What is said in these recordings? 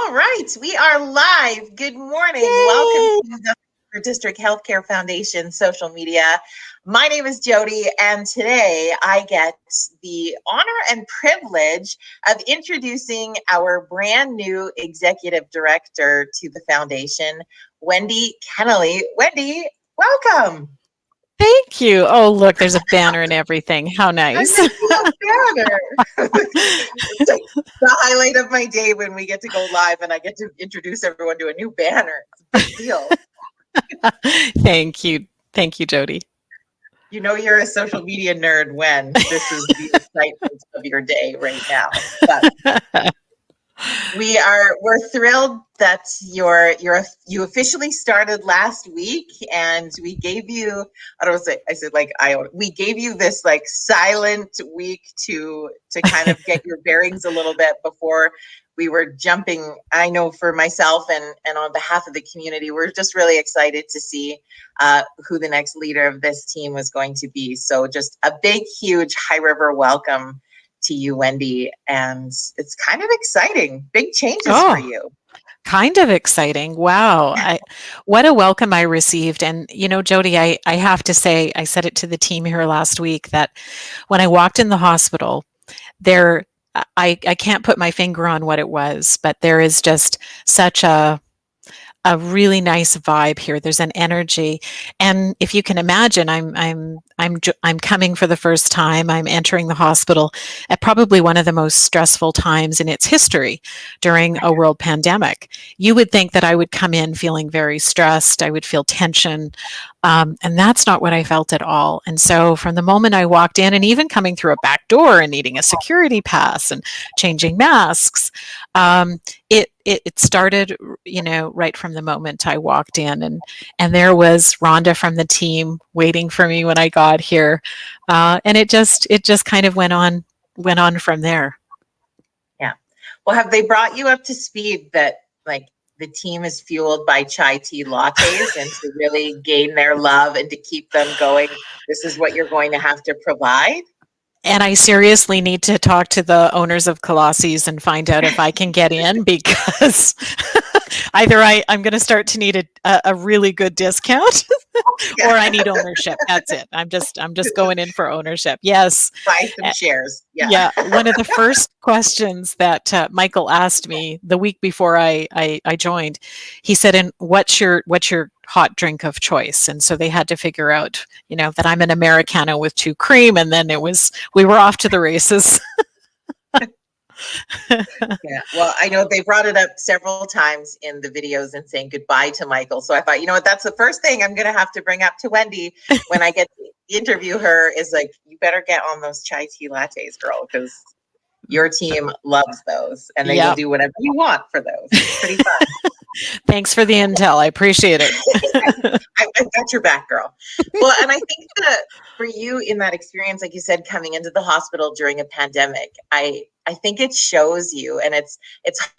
All right, we are live. Good morning. Yay! Welcome to the District Healthcare Foundation social media. My name is Jody, and today I get the honor and privilege of introducing our brand new executive director to the foundation, Wendy Kennelly. Wendy, welcome. Thank you. Oh, look, there's a banner and everything. How I'm nice. making a banner. It's like the highlight of my day when we get to go live and I get to introduce everyone to a new banner. It's a big deal. Thank you. Thank you, Jody. You know you're a social media nerd when this is the excitement of your day right now. But we're thrilled that you officially started last week, and we gave you we gave you this like silent week to kind of get your bearings a little bit before we were jumping. I know for myself and on behalf of the community, we're just really excited to see who the next leader of this team was going to be. So just a big, huge High River welcome to you, Wendy, and it's kind of exciting. Big changes for you. Kind of exciting. Wow. What a welcome I received. And, you know, Jody, I have to say, I said it to the team here last week that when I walked in the hospital, I can't put my finger on what it was, but there is just such a really nice vibe here. There's an energy, and if you can imagine, I'm coming for the first time. I'm entering the hospital at probably one of the most stressful times in its history during a world pandemic. You would think that I would come in feeling very stressed. I would feel tension, and that's not what I felt at all. And so, from the moment I walked in, and even coming through a back door and needing a security pass and changing masks, it started, you know, right from the moment I walked in, and there was Rhonda from the team waiting for me when I got here, and it just kind of went on from there. Yeah. Well, have they brought you up to speed that like the team is fueled by chai tea lattes, and to really gain their love and to keep them going, this is what you're going to have to provide? And I seriously need to talk to the owners of Colossus and find out if I can get in, because either I'm going to start to need a really good discount or I need ownership. That's it. I'm just going in for ownership. Yes. Buy some shares. Yeah. One of the first questions that Michael asked me the week before I joined, he said, "And what's your hot drink of choice?" And so they had to figure out, you know, that I'm an Americano with 2 cream, and then we were off to the races. Yeah, well, I know they brought it up several times in the videos and saying goodbye to Michael. So I thought, you know what, that's the first thing I'm going to have to bring up to Wendy when I get to interview her is like, you better get on those chai tea lattes, girl, because your team loves those and they will do whatever you want for those. It's pretty fun. Thanks for the intel. I appreciate it. I've got your back, girl. Well, and I think that for you in that experience, like you said, coming into the hospital during a pandemic, I think it shows you, and it's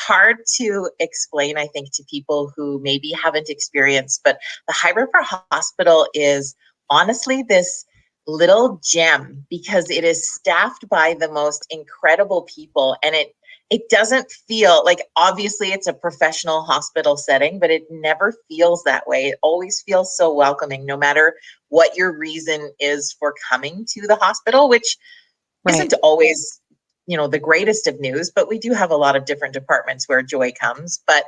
hard to explain, I think, to people who maybe haven't experienced, but the High River Hospital is honestly this little gem because it is staffed by the most incredible people, and it doesn't feel like, obviously it's a professional hospital setting, but it never feels that way. It always feels so welcoming, no matter what your reason is for coming to the hospital, which isn't always, you know, the greatest of news, but we do have a lot of different departments where joy comes. But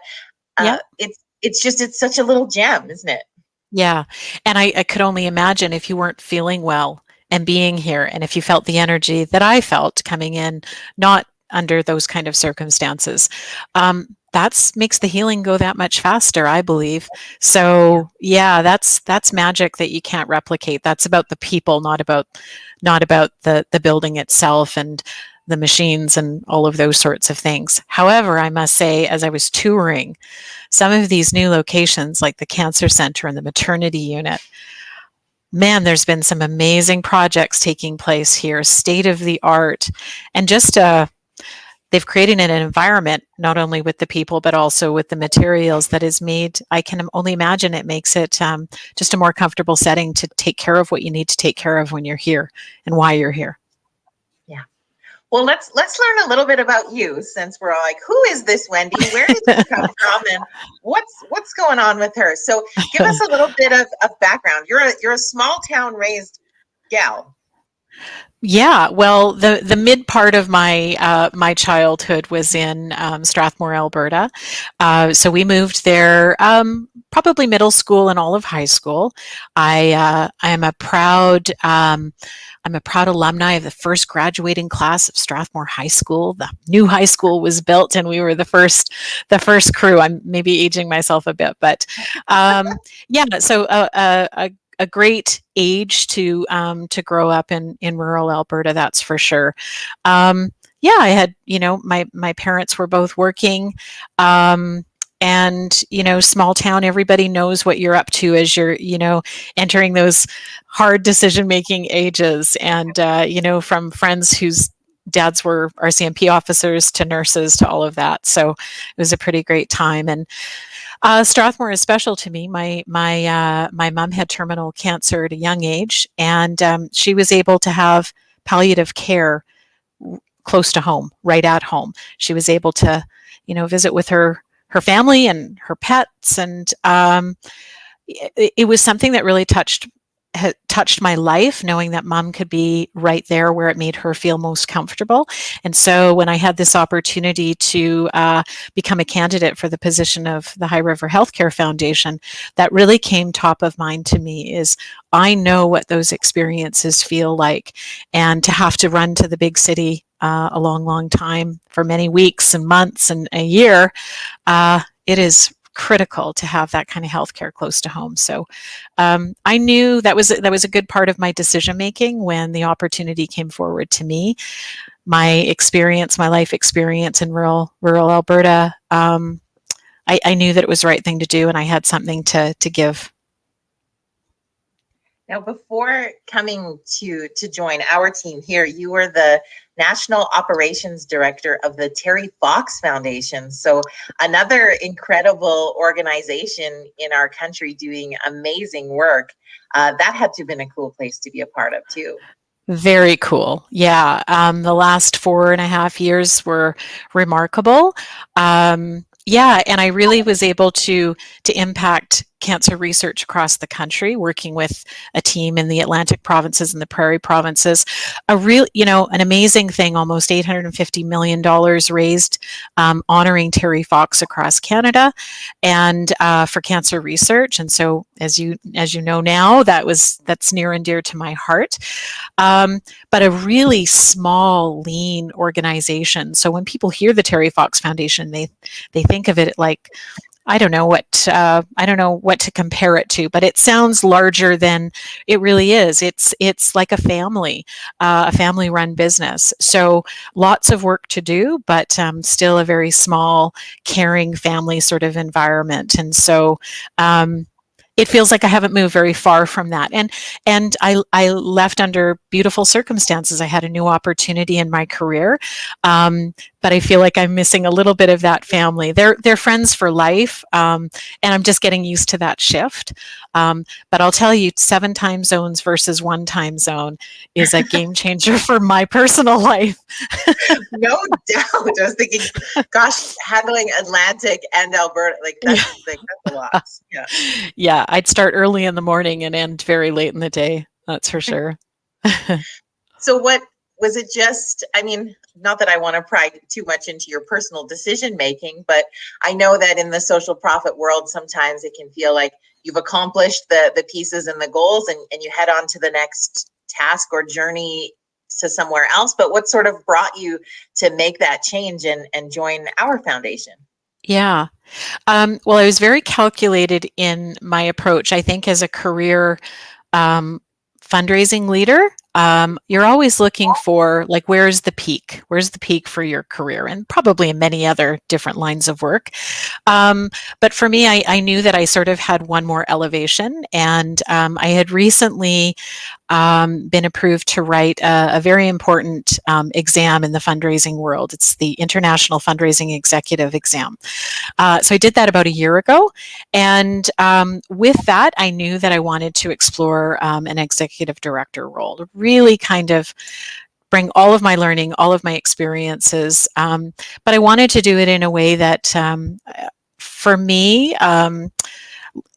it's such a little gem, isn't it? Yeah. And I could only imagine if you weren't feeling well and being here, and if you felt the energy that I felt coming in, not under those kind of circumstances, that makes the healing go that much faster, I believe. So yeah, that's magic that you can't replicate. That's about the people, not about the building itself and the machines and all of those sorts of things. However, I must say, as I was touring some of these new locations, like the cancer center and the maternity unit, man, there's been some amazing projects taking place here, state of the art, and just they've created an environment, not only with the people, but also with the materials, that is made, I can only imagine it makes it just a more comfortable setting to take care of what you need to take care of when you're here and why you're here. Yeah. Well, let's learn a little bit about you, since we're all like, who is this Wendy? Where did she come from, and what's going on with her? So, give us a little bit of background. You're a small town raised gal. Yeah, well, the mid part of my my childhood was in Strathmore, Alberta. So we moved there probably middle school and all of high school. I am a proud I'm a proud alumni of the first graduating class of Strathmore High School. The new high school was built, and we were the first crew. I'm maybe aging myself a bit, but yeah. So a great age to grow up in rural Alberta, that's for sure. Yeah, I had, my parents were both working. And small town, everybody knows what you're up to as you're entering those hard decision making ages. And from friends whose dads were RCMP officers to nurses to all of that, so it was a pretty great time. And Strathmore is special to me. My mom had terminal cancer at a young age, and she was able to have palliative care close to home, right at home. She was able to, visit with her family and her pets, and it was something that really touched my life, knowing that mom could be right there where it made her feel most comfortable. And so when I had this opportunity to become a candidate for the position of the High River Healthcare Foundation, that really came top of mind to me. Is I know what those experiences feel like, and to have to run to the big city a long time for many weeks and months and a year, it is critical to have that kind of healthcare close to home. So I knew that was a good part of my decision making when the opportunity came forward to me. My life experience in rural Alberta, I knew that it was the right thing to do, and I had something to give. Now, before coming to join our team here, you were the National Operations Director of the Terry Fox Foundation. So another incredible organization in our country doing amazing work. That had to have been a cool place to be a part of too. Very cool. Yeah. The last 4.5 years were remarkable. Yeah, and I really was able to impact cancer research across the country, working with a team in the Atlantic provinces and the Prairie provinces. An amazing thing, almost $850 million raised, honoring Terry Fox across Canada and for cancer research. And so, as you know now, that's near and dear to my heart. But a really small, lean organization. So when people hear the Terry Fox Foundation, they think of it like, I don't know what to compare it to, but it sounds larger than it really is. It's like a family-run business. So lots of work to do, but still a very small, caring family sort of environment. And so it feels like I haven't moved very far from that. And I left under beautiful circumstances. I had a new opportunity in my career, but I feel like I'm missing a little bit of that family. They're friends for life, and I'm just getting used to that shift. But I'll tell you, 7 time zones versus 1 time zone is a game changer for my personal life. No doubt. I was thinking, gosh, handling Atlantic and Alberta, that's a lot. Yeah. Yeah, I'd start early in the morning and end very late in the day. That's for sure. So what was it just, not that I want to pry too much into your personal decision making, but I know that in the social profit world, sometimes it can feel like you've accomplished the pieces and the goals, and you head on to the next task or journey to somewhere else. But what sort of brought you to make that change and join our foundation? Yeah. Well, I was very calculated in my approach. I think as a career fundraising leader, you're always looking for, like, where's the peak? Where's the peak for your career? And probably in many other different lines of work. But for me, I knew that I sort of had one more elevation, and I had recently been approved to write a very important exam in the fundraising world. It's the International Fundraising Executive Exam. So I did that about a year ago, and with that, I knew that I wanted to explore an executive director role, to really kind of bring all of my learning, all of my experiences, but I wanted to do it in a way that, for me,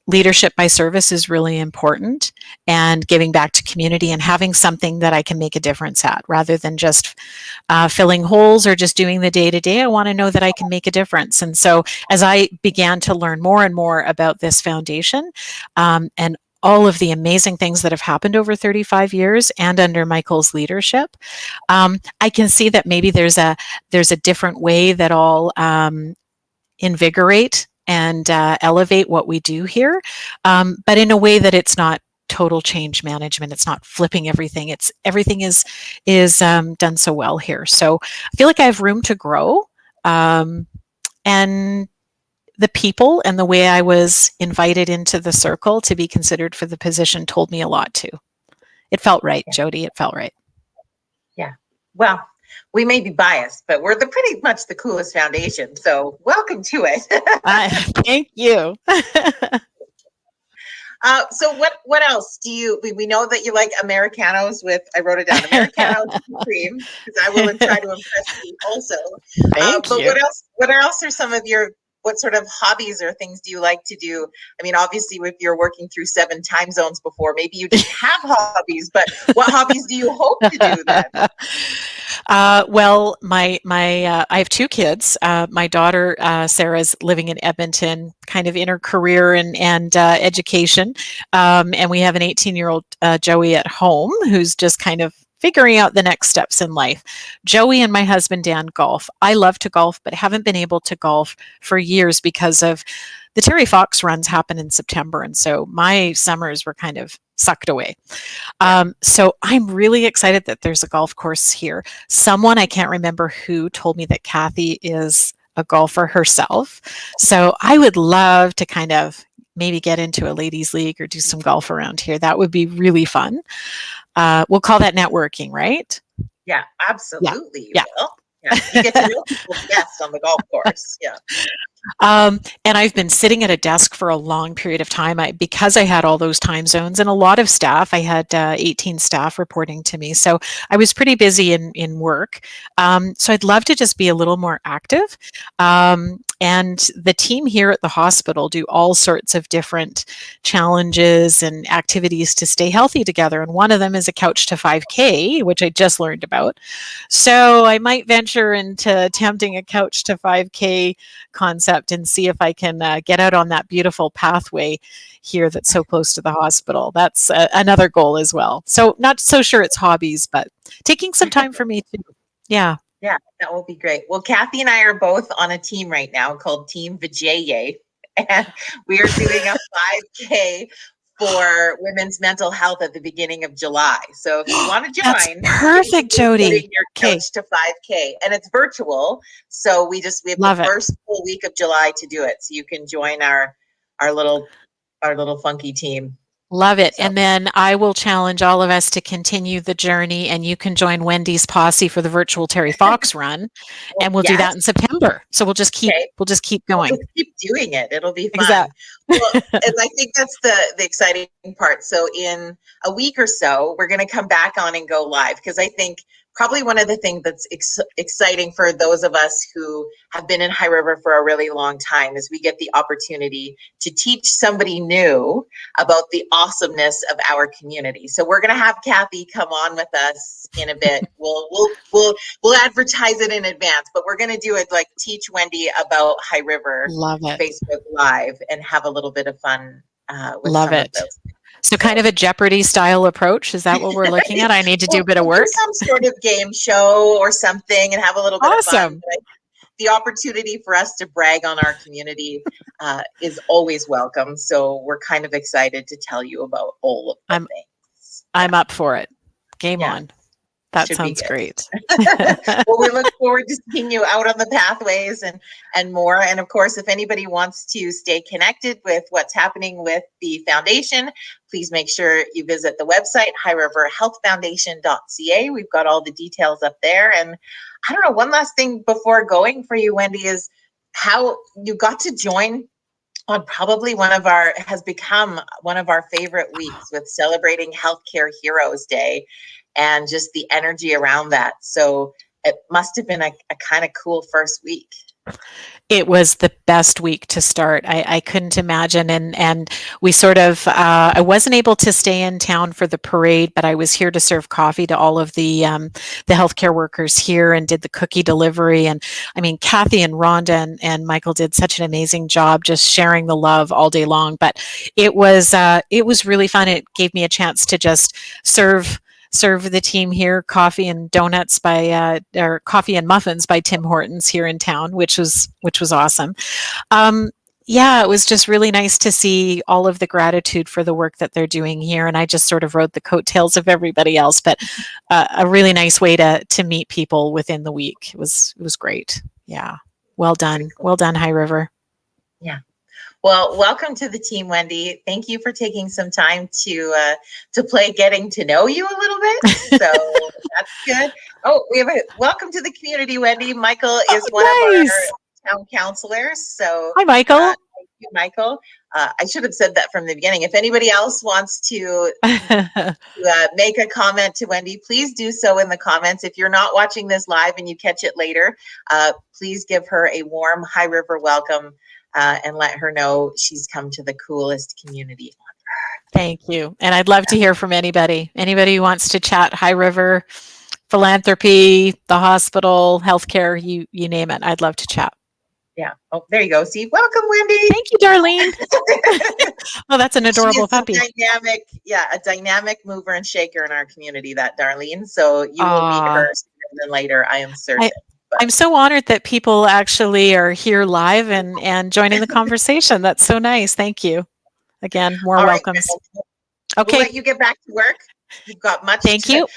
leadership by service is really important, and giving back to community and having something that I can make a difference at, rather than just filling holes or just doing the day to day. I want to know that I can make a difference. And so as I began to learn more and more about this foundation, and all of the amazing things that have happened over 35 years and under Michael's leadership, I can see that maybe there's a different way that I'll invigorate and elevate what we do here, but in a way that it's not total change management. It's not flipping everything. It's everything is done so well here. So I feel like I have room to grow, and the people and the way I was invited into the circle to be considered for the position told me a lot too. It felt right, Jody. It felt right. Yeah. Well, we may be biased, but we're pretty much the coolest foundation. So welcome to it. Thank you. So what else do you? We know that you like Americanos with. I wrote it down. Americanos with cream, because I will try to impress you also. Thank but you. what else are some of your, what sort of hobbies or things do you like to do? I mean, obviously, if you're working through 7 time zones before, maybe you didn't have hobbies, but what hobbies do you hope to do then? Well, I have 2 kids. My daughter Sarah's living in Edmonton, kind of in her career and education, and we have an 18-year-old Joey at home who's just kind of figuring out the next steps in life. Joey and my husband Dan golf. I love to golf, but haven't been able to golf for years because of the Terry Fox runs happen in September, and so my summers were kind of sucked away. So I'm really excited that there's a golf course here. Someone, I can't remember who, told me that Kathy is a golfer herself. So I would love to kind of maybe get into a ladies' league or do some golf around here. That would be really fun. We'll call that networking, right? Yeah, absolutely. Yeah. You will. Yeah, you get to know people best on the golf course. Yeah. And I've been sitting at a desk for a long period of time because I had all those time zones and a lot of staff. I had 18 staff reporting to me. So I was pretty busy in work. So I'd love to just be a little more active. And the team here at the hospital do all sorts of different challenges and activities to stay healthy together. And one of them is a couch to 5K, which I just learned about. So I might venture into attempting a couch to 5K concept and see if I can get out on that beautiful pathway here that's so close to the hospital. That's another goal as well. So not so sure it's hobbies, but taking some time for me too. Yeah. Yeah, that will be great. Well, Kathy and I are both on a team right now called Team Vijay, and we are doing a 5K for women's mental health at the beginning of July. So if you want to join, that's perfect, Jody. Your couch to 5K, and it's virtual. So we have Love the it. first full week of July to do it. So you can join our little funky team. Love it. So. And then I will challenge all of us to continue the journey, and you can join Wendy's posse for the virtual Terry Fox run. And we'll do that in September. So we'll just keep going. We'll keep doing it. It'll be fun. Exactly. Well, and I think that's the exciting part. So in a week or so, we're going to come back on and go live, because I think probably one of the things that's exciting for those of us who have been in High River for a really long time is we get the opportunity to teach somebody new about the awesomeness of our community. So we're going to have Kathy come on with us in a bit. We'll advertise it in advance, but we're going to do it like teach Wendy about High River. Love it. Facebook Live, and have a little bit of fun with Love some it. of those. So kind of a Jeopardy style approach. Is that what we're looking at? I need to do a bit of work. Do some sort of game show or something and have a little bit of fun. The opportunity for us to brag on our community is always welcome. So we're kind of excited to tell you about all of the things. I'm up for it. Game on. That sounds great. Well, we look forward to seeing you out on the pathways and more. And of course, if anybody wants to stay connected with what's happening with the foundation, please make sure you visit the website, highriverhealthfoundation.ca. We've got all the details up there. And I don't know, one last thing before going for you, Wendy, is how you got to join on probably has become one of our favorite weeks with celebrating Healthcare Heroes Day. and just the energy around that. So it must have been a kind of cool first week. It was the best week to start. I couldn't imagine. And we sort of, I wasn't able to stay in town for the parade, but I was here to serve coffee to all of the healthcare workers here and did the cookie delivery. And I mean, Kathy and Rhonda and Michael did such an amazing job just sharing the love all day long. But it was really fun. It gave me a chance to just serve the team here coffee and donuts or coffee and muffins by Tim Hortons here in town, which was awesome. Yeah, it was just really nice to see all of the gratitude for the work that they're doing here, and I just sort of rode the coattails of everybody else. But a really nice way to meet people within the week. It was great. Yeah, well done, well done, High River. Yeah. Well, welcome to the team, Wendy. Thank you for taking some time to play getting to know you a little bit. So that's good. Oh, we have a welcome to the community, Wendy. Michael is one nice. of our town councilors. So hi, Michael. Thank you, Michael. I should have said that from the beginning. If anybody else wants to make a comment to Wendy, please do so in the comments. If you're not watching this live and you catch it later, please give her a warm High River welcome. And let her know she's come to the coolest community on earth. Thank you. And I'd love to hear from anybody who wants to chat High River, philanthropy, the hospital, healthcare, you name it. I'd love to chat. Yeah. Oh, there you go. See, welcome, Wendy. Thank you, Darlene. Oh, that's an adorable puppy. A dynamic mover and shaker in our community, that Darlene. So you will meet her sooner than later, I am certain. I'm so honored that people actually are here live and joining the conversation. That's so nice. Thank you. Again, more welcomes. Okay. We'll let you get back to work. You've got much to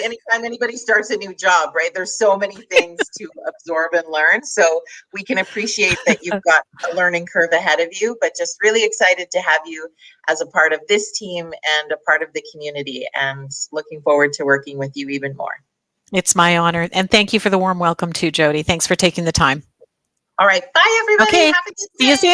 anytime anybody starts a new job, right? There's so many things to absorb and learn. So we can appreciate that you've got a learning curve ahead of you, but just really excited to have you as a part of this team and a part of the community, and looking forward to working with you even more. It's my honor. And thank you for the warm welcome too, Jody. Thanks for taking the time. All right. Bye, everybody. Okay. Have a good day. See you soon.